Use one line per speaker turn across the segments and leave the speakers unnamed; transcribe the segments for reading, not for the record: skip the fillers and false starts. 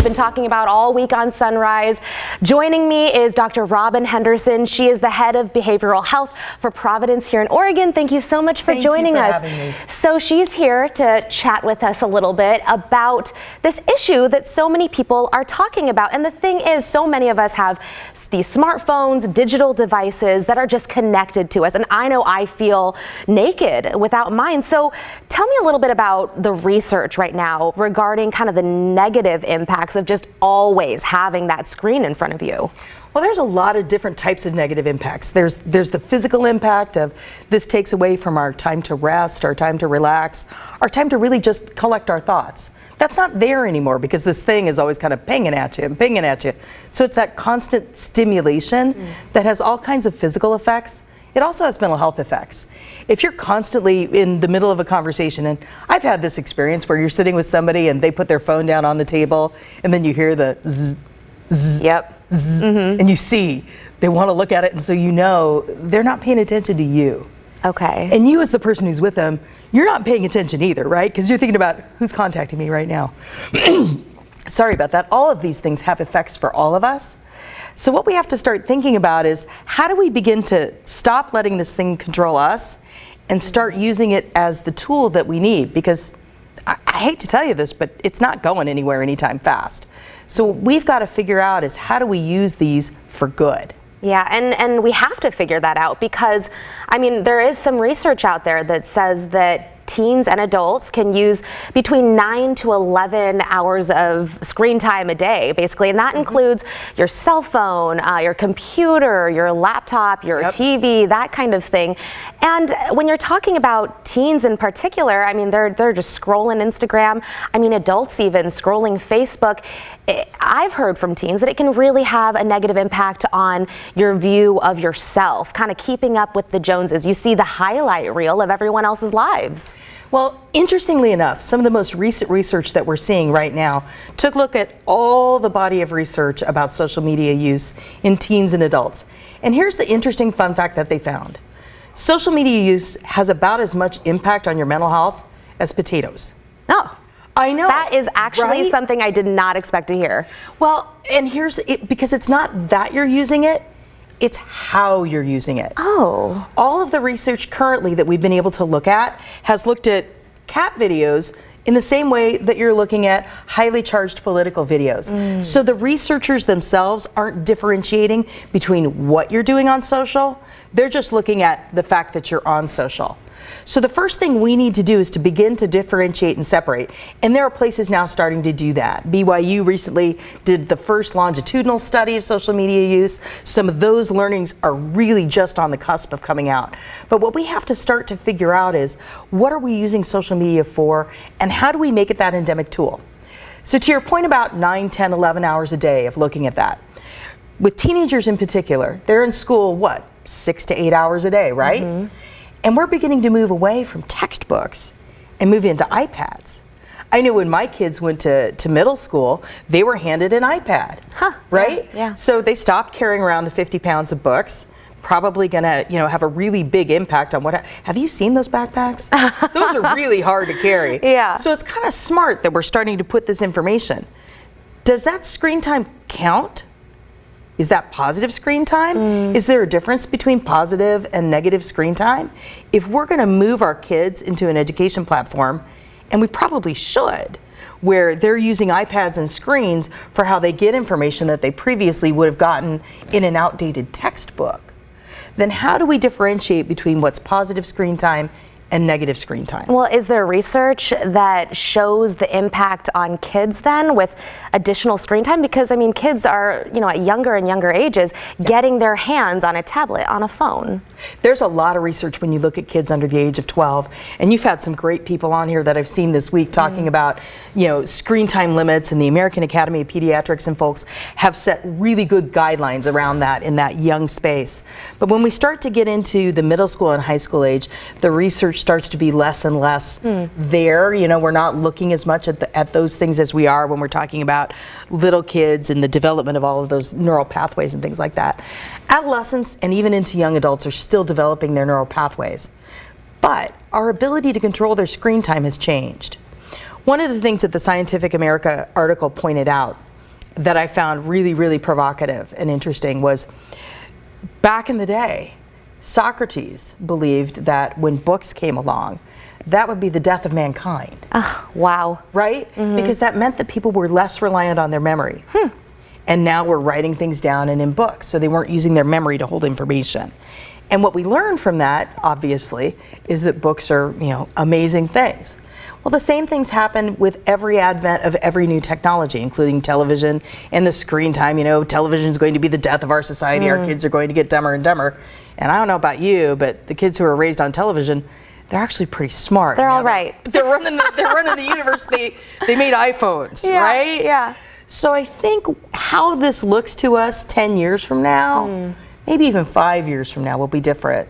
Been talking about all week on Sunrise. Joining me is Dr. Robin Henderson. She is the head of behavioral health for Providence here in Oregon. Thank you so much for joining us.
Having me.
So she's here to chat with us a little bit about this issue that so many people are talking about. And the thing is, so many of us have these smartphones, digital devices that are just connected to us. And I know I feel naked without mine. So tell me a little bit about the research right now regarding kind of the negative impacts of just always having that screen in front of you.
Well, there's a lot of different types of negative impacts. There's the physical impact of this takes away from our time to rest, our time to relax, our time to really just collect our thoughts. That's not there anymore because this thing is always kind of pinging at you and pinging at you. So it's that constant stimulation that has all kinds of physical effects. It also has mental health effects. If you're constantly in the middle of a conversation, and I've had this experience where you're sitting with somebody and they put their phone down on the table and then you hear the zzz, zzz, zzz, and you see they want to look at it, and so you know they're not paying attention to you.
Okay.
And you as the person who's with them, you're not paying attention either, right? Because you're thinking about who's contacting me right now. Sorry about that. All of these things have effects for all of us. So what we have to start thinking about is how do we begin to stop letting this thing control us and start using it as the tool that we need? Because I hate to tell you this, but it's not going anywhere anytime fast. So what we've got to figure out is how do we use these for good?
Yeah, and we have to figure that out because, I mean, there is some research out there that says that teens and adults can use between 9 to 11 hours of screen time a day, basically, and that includes your cell phone, your computer, your laptop, your TV, that kind of thing. And when you're talking about teens in particular, I mean, they're just scrolling Instagram. I mean, adults even scrolling Facebook. I've heard from teens that it can really have a negative impact on your view of yourself, kind of keeping up with the Joneses. You see the highlight reel of everyone else's lives.
Well, interestingly enough, some of the most recent research that we're seeing right now took a look at all the body of research about social media use in teens and adults. And here's the interesting fun fact that they found. Social media use has about as much impact on your mental health as potatoes.
Oh.
I know.
That is actually something I did not expect to hear.
Well, and here's it, because it's not that you're using it, it's how you're using it.
Oh.
All of the research currently that we've been able to look at has looked at cat videos in the same way that you're looking at highly charged political videos. So the researchers themselves aren't differentiating between what you're doing on social, they're just looking at the fact that you're on social. So the first thing we need to do is to begin to differentiate and separate. And there are places now starting to do that. BYU recently did the first longitudinal study of social media use. Some of those learnings are really just on the cusp of coming out. But what we have to start to figure out is what are we using social media for and how do we make it that endemic tool? So to your point about 9, 10, 11 hours a day of looking at that, with teenagers in particular, they're in school, what, 6 to 8 hours a day, right? And we're beginning to move away from textbooks and move into iPads. I know when my kids went to middle school, they were handed an iPad, right?
Yeah.
So they stopped carrying around the 50 pounds of books. Probably gonna, have a really big impact on what. Have you seen those backpacks? Those are really hard to carry.
Yeah.
So it's kind of smart that we're starting to put this information. Does that screen time count? Is that positive screen time? Is there a difference between positive and negative screen time? If we're going to move our kids into an education platform, and we probably should, where they're using iPads and screens for how they get information that they previously would have gotten in an outdated textbook, then how do we differentiate between what's positive screen time and negative screen time?
Well, is there research that shows the impact on kids then with additional screen time? Because I mean, kids are, at younger and younger ages getting their hands on a tablet, on a phone.
There's a lot of research when you look at kids under the age of 12, and you've had some great people on here that I've seen this week talking about, screen time limits, and the American Academy of Pediatrics and folks have set really good guidelines around that in that young space. But when we start to get into the middle school and high school age, the research starts to be less and less there. We're not looking as much at those things as we are when we're talking about little kids and the development of all of those neural pathways and things like that. Adolescents and even into young adults are still developing their neural pathways. But our ability to control their screen time has changed. One of the things that the Scientific America article pointed out that I found really, really provocative and interesting was back in the day, Socrates believed that when books came along, that would be the death of mankind.
Oh, wow.
Right? Because that meant that people were less reliant on their memory. And now we're writing things down and in books, so they weren't using their memory to hold information. And what we learned from that, obviously, is that books are, amazing things. Well, the same things happen with every advent of every new technology, including television and the screen time. Television is going to be the death of our society. Our kids are going to get dumber and dumber. And I don't know about you, but the kids who are raised on television, they're actually pretty smart.
They're all right.
They're running the universe. They made iPhones, right?
Yeah.
So I think how this looks to us 10 years from now, maybe even 5 years from now, will be different.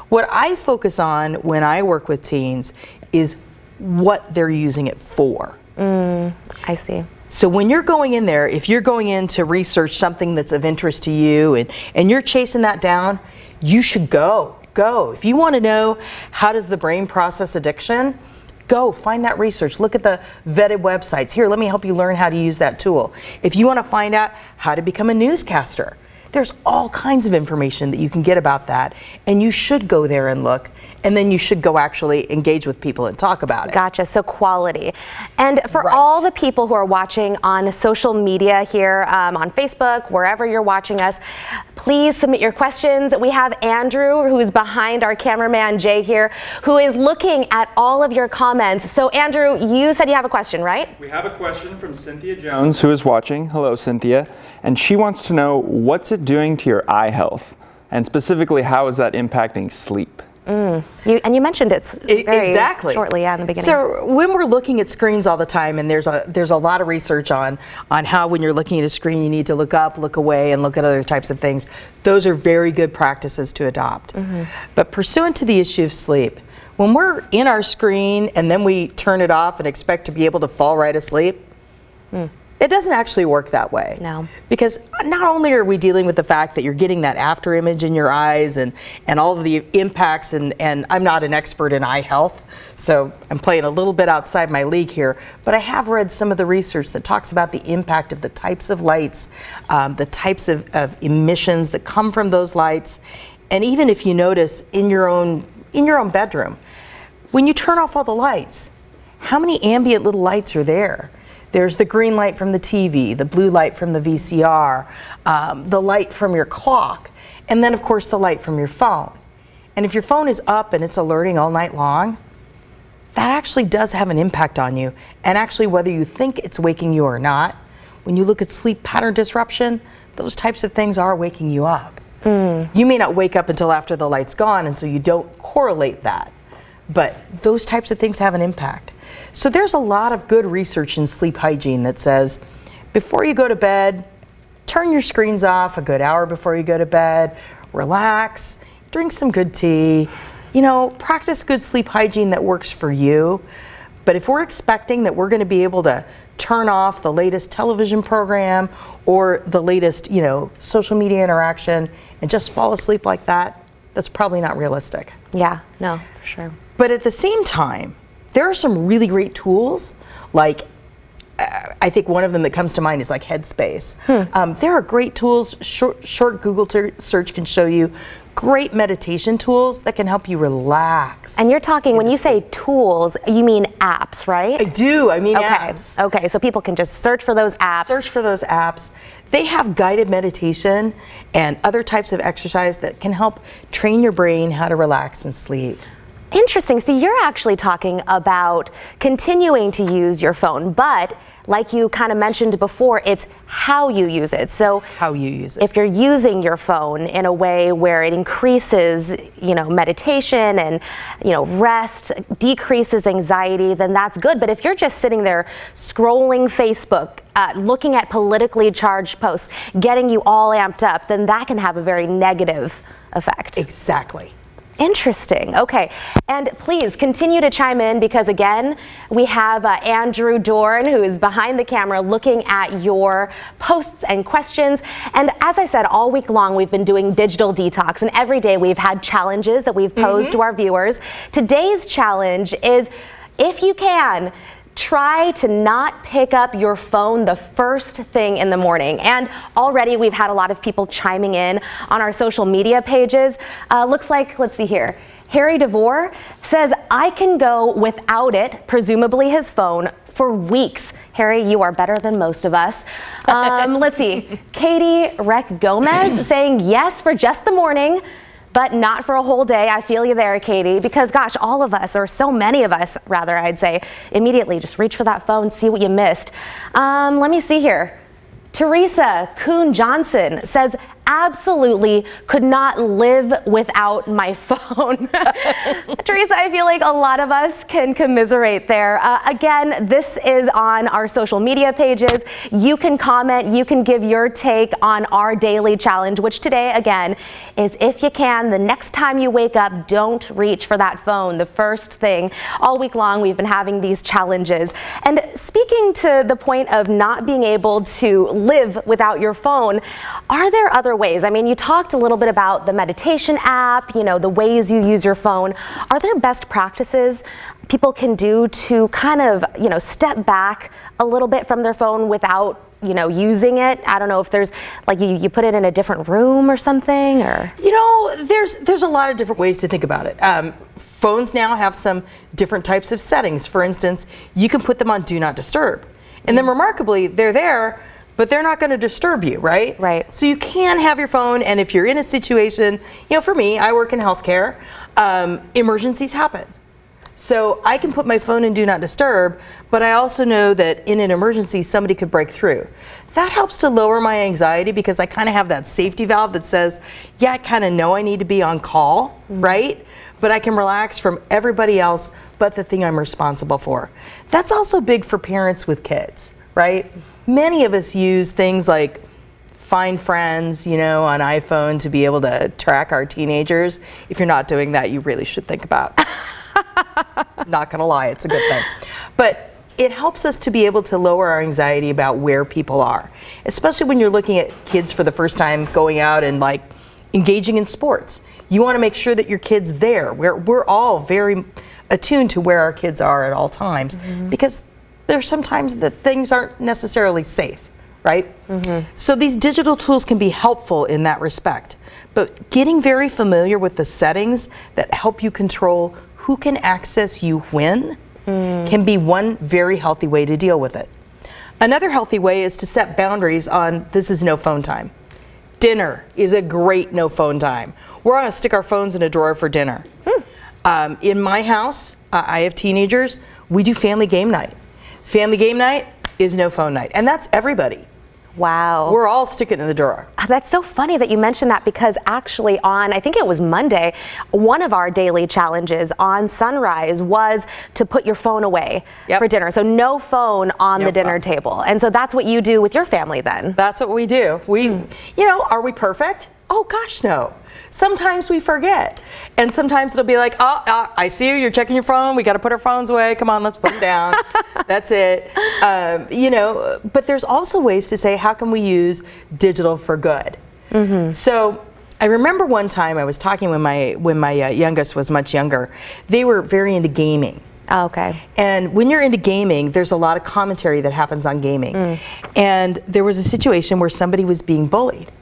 What I focus on when I work with teens is what they're using it for.
I see.
So when you're going in there, if you're going in to research something that's of interest to you and you're chasing that down, you should go. If you want to know how does the brain process addiction, go find that research. Look at the vetted websites. Here, let me help you learn how to use that tool. If you want to find out how to become a newscaster, there's all kinds of information that you can get about that, and you should go there and look, and then you should go actually engage with people and talk about it.
Gotcha, so quality. And for
Right.
all the people who are watching on social media here, on Facebook, wherever you're watching us, please submit your questions. We have Andrew, who's behind our cameraman Jay here, who is looking at all of your comments. So Andrew, you said you have a question, right?
We have a question from Cynthia Jones, who is watching. Hello, Cynthia. And she wants to know, what's it doing to your eye health? And specifically, how is that impacting sleep?
You mentioned it very
exactly
shortly in the beginning.
So when we're looking at screens all the time, and there's a lot of research on how when you're looking at a screen you need to look up, look away, and look at other types of things. Those are very good practices to adopt. But pursuant to the issue of sleep, when we're in our screen and then we turn it off and expect to be able to fall right asleep, it doesn't actually work that way.
No.
Because not only are we dealing with the fact that you're getting that after image in your eyes and all of the impacts, and I'm not an expert in eye health, so I'm playing a little bit outside my league here, but I have read some of the research that talks about the impact of the types of lights, the types of emissions that come from those lights, and even if you notice in your own bedroom, when you turn off all the lights, how many ambient little lights are there? There's the green light from the TV, the blue light from the VCR, the light from your clock, and then of course the light from your phone. And if your phone is up and it's alerting all night long, that actually does have an impact on you. And actually, whether you think it's waking you or not, when you look at sleep pattern disruption, those types of things are waking you up. You may not wake up until after the light's gone, and so you don't correlate that. But those types of things have an impact. So there's a lot of good research in sleep hygiene that says, before you go to bed, turn your screens off a good hour before you go to bed, relax, drink some good tea, practice good sleep hygiene that works for you. But if we're expecting that we're going to be able to turn off the latest television program or the latest, social media interaction and just fall asleep like that, that's probably not realistic.
Yeah, no, for sure.
But at the same time, there are some really great tools, like I think one of them that comes to mind is like Headspace. There are great tools, short Google search can show you great meditation tools that can help you relax.
And you're talking, when you say tools, you mean apps, right?
I do, I mean
Okay.
apps.
Okay, so people can just search for those apps.
Search for those apps. They have guided meditation and other types of exercise that can help train your brain how to relax and sleep.
Interesting. See, you're actually talking about continuing to use your phone, but like you kind of mentioned before, it's how you use it. So
How you use it.
if you're using your phone in a way where it increases, meditation and, rest, decreases anxiety, then that's good. But if you're just sitting there scrolling Facebook, looking at politically charged posts, getting you all amped up, then that can have a very negative effect.
Exactly.
Interesting. Okay. And please continue to chime in, because again, we have Andrew Dorn, who is behind the camera looking at your posts and questions. And as I said, all week long, we've been doing Digital Detox, and every day we've had challenges that we've posed to our viewers. Today's challenge is, if you can, try to not pick up your phone the first thing in the morning. And already we've had a lot of people chiming in on our social media pages. Looks like, let's see here, Harry DeVore says, I can go without it, presumably his phone, for weeks. Harry, you are better than most of us. Let's see, Katie Rec Gomez saying yes for just the morning, but not for a whole day. I feel you there, Katie, because gosh, all of us, or so many of us rather, I'd say, immediately just reach for that phone, see what you missed. Let me see here. Teresa Kuhn Johnson says, absolutely could not live without my phone. Teresa, I feel like a lot of us can commiserate there. Again, this is on our social media pages. You can comment, you can give your take on our daily challenge, which today, again, is if you can, the next time you wake up, don't reach for that phone. The first thing. All week long, we've been having these challenges. And speaking to the point of not being able to live without your phone, are there other ways? I mean, you talked a little bit about the meditation app, you know, the ways you use your phone. Are there best practices people can do to kind of, you know, step back a little bit from their phone without, you know, using it? I don't know if there's, like, you put it in a different room or something, or?
You know, there's a lot of different ways to think about it. Phones now have some different types of settings. For instance, you can put them on Do Not Disturb. And then remarkably, they're there, but they're not going to disturb you, right?
Right.
So you can have your phone, and if you're in a situation, you know, for me, I work in healthcare, emergencies happen. So I can put my phone in Do Not Disturb, but I also know that in an emergency, somebody could break through. That helps to lower my anxiety because I kind of have that safety valve that says, yeah, I kind of know I need to be on call, right? But I can relax from everybody else but the thing I'm responsible for. That's also big for parents with kids, right? Many of us use things like Find Friends, you know, on iPhone to be able to track our teenagers. If you're not doing that, you really should think about. Not gonna lie, it's a good thing. But it helps us to be able to lower our anxiety about where people are, especially when you're looking at kids for the first time going out and like engaging in sports. You want to make sure that your kid's there. We're all very attuned to where our kids are at all times, because there's sometimes that things aren't necessarily safe, right? So these digital tools can be helpful in that respect, but getting very familiar with the settings that help you control who can access you when can be one very healthy way to deal with it. Another healthy way is to set boundaries on this is no phone time. Dinner is a great no phone time. We're going to stick our phones in a drawer for dinner. In my house, I have teenagers, we do family game night. Family game night is no phone night, and that's everybody.
Wow.
We're all sticking it in the drawer.
That's so funny that you mentioned that, because actually on, I think it was Monday, one of our daily challenges on Sunrise was to put your phone away for dinner. So no phone on the dinner table. And so that's what you do with your family then.
That's what we do. We, you know, are we perfect? Oh gosh, no. Sometimes we forget. And sometimes it'll be like, oh, I see you, you're checking your phone, we gotta put our phones away, come on, let's put them down. That's it. You know, but there's also ways to say, how can we use digital for good? So I remember one time I was talking when my youngest was much younger. They were very into gaming.
Oh, okay.
And when you're into gaming, there's a lot of commentary that happens on gaming. And there was a situation where somebody was being bullied.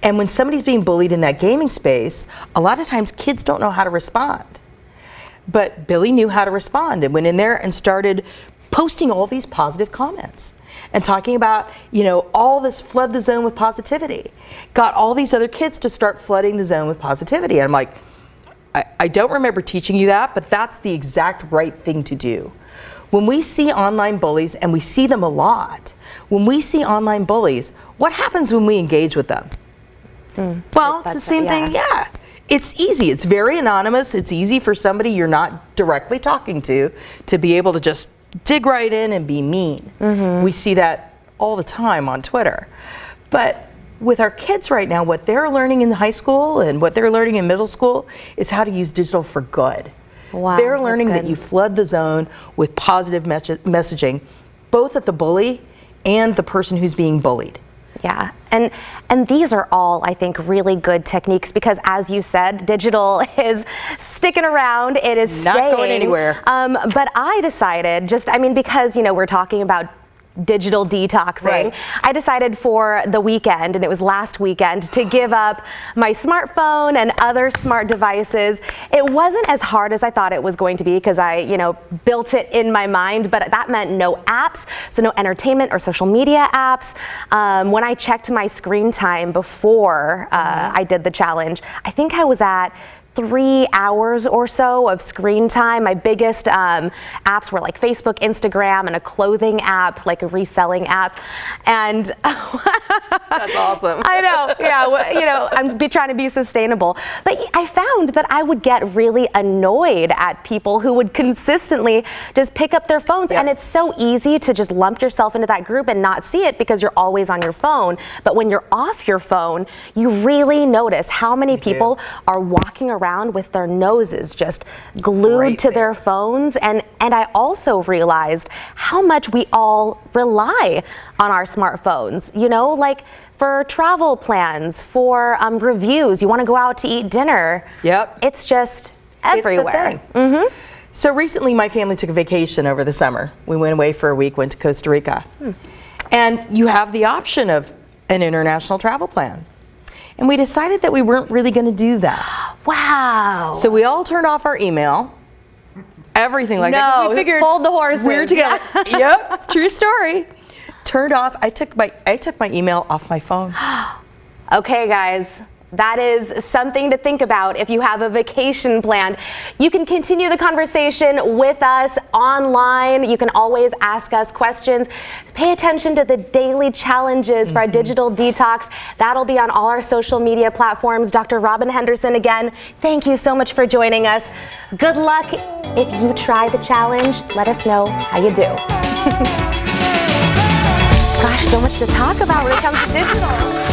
And when somebody's being bullied in that gaming space, a lot of times kids don't know how to respond. But Billy knew how to respond and went in there and started posting all these positive comments and talking about, you know, all this flood the zone with positivity. Got all these other kids to start flooding the zone with positivity. And I'm like, I don't remember teaching you that, but that's the exact right thing to do. When we see online bullies, and we see them a lot, when we see online bullies, what happens when we engage with them? Well, it's the same thing, yeah. It's easy, it's very anonymous, it's easy for somebody you're not directly talking to be able to just dig right in and be mean. We see that all the time on Twitter. But with our kids right now, what they're learning in high school and what they're learning in middle school is how to use digital for good.
Wow,
they're learning that you flood the zone with positive messaging, both at the bully and the person who's being bullied.
Yeah, And these are all, I think, really good techniques because, as you said, digital is sticking around. It is
not
staying.
going anywhere.
But I decided, because we're talking about digital detoxing,
Right.
I decided for the weekend, and it was last weekend, to give up my smartphone and other smart devices. It wasn't as hard as I thought it was going to be because I, built it in my mind, but that meant no apps, so no entertainment or social media apps. When I checked my screen time before I did the challenge, I think I was at 3 hours or so of screen time. My biggest apps were like Facebook, Instagram, and a clothing app, like a reselling app. And
That's awesome.
I know, yeah, I'm trying to be sustainable. But I found that I would get really annoyed at people who would consistently just pick up their phones.
Yeah.
And it's so easy to just lump yourself into that group and not see it because you're always on your phone. But when you're off your phone, you really notice how many people are walking around with their noses just glued
Right
to
there.
their phones. And I also realized how much we all rely on our smartphones, like for travel plans, for reviews. You want to go out to eat dinner.
Yep.
It's just everywhere.
It's the thing. So recently my family took a vacation over the summer. We went away for a week, went to Costa Rica. And you have the option of an international travel plan. And we decided that we weren't really going to do that.
Wow.
So we all turned off our email, everything like that. 'cause we figured
hold the horses.
we're together. Yep, true story. Turned off. I took my email off my phone.
Okay, guys. That is something to think about if you have a vacation planned. You can continue the conversation with us online. You can always ask us questions. Pay attention to the daily challenges for our digital detox. That'll be on all our social media platforms. Dr. Robin Henderson, again, thank you so much for joining us. Good luck if you try the challenge. Let us know how you do. Gosh, so much to talk about when it comes to digital.